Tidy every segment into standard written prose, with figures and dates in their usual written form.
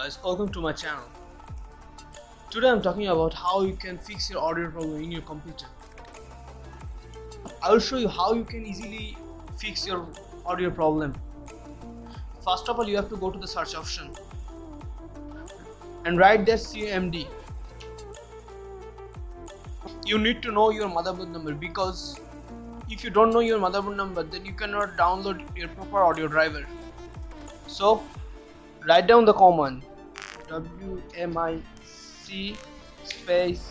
guys, welcome to my channel. Today I'm talking about how you can fix your audio problem in your computer. I will show you how you can easily fix your audio problem. First of all, you have to go to the search option and write there CMD. You need to know your motherboard number, because if you don't know your motherboard number, then you cannot download your proper audio driver. So write down the command wmic space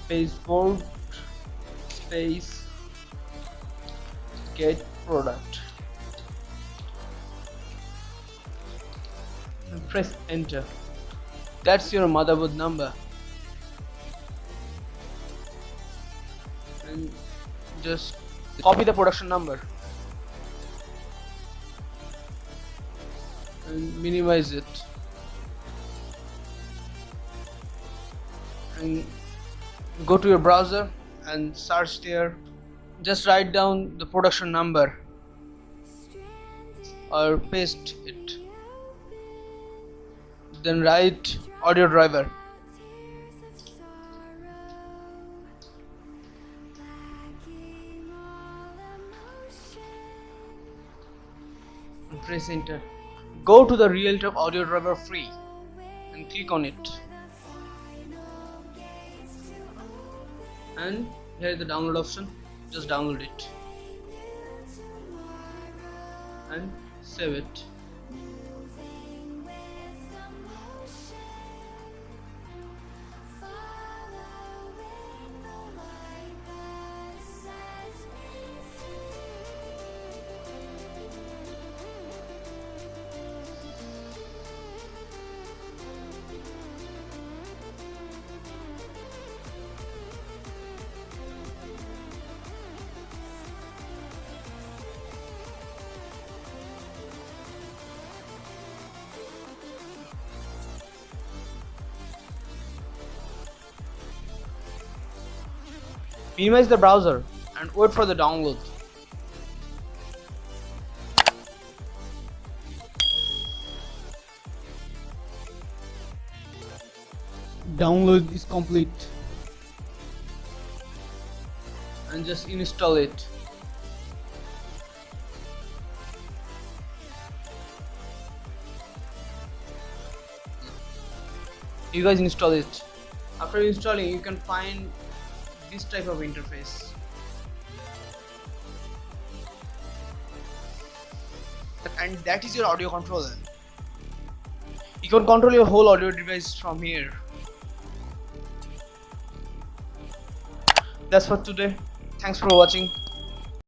baseboard space get product and press enter. That's your motherboard number, and just copy the production number and minimize it and go to your browser and search there. Just write down the production number or paste it, then write audio driver and press enter. Go to the Realtek audio driver free and click on it, and here is the download option. Just download it and save it. Minimize the browser and wait for the download. Download is complete, and just install it. You guys install it. After installing, you can find this type of interface, and that is your audio controller. You can control your whole audio device from here. That's for today. Thanks for watching.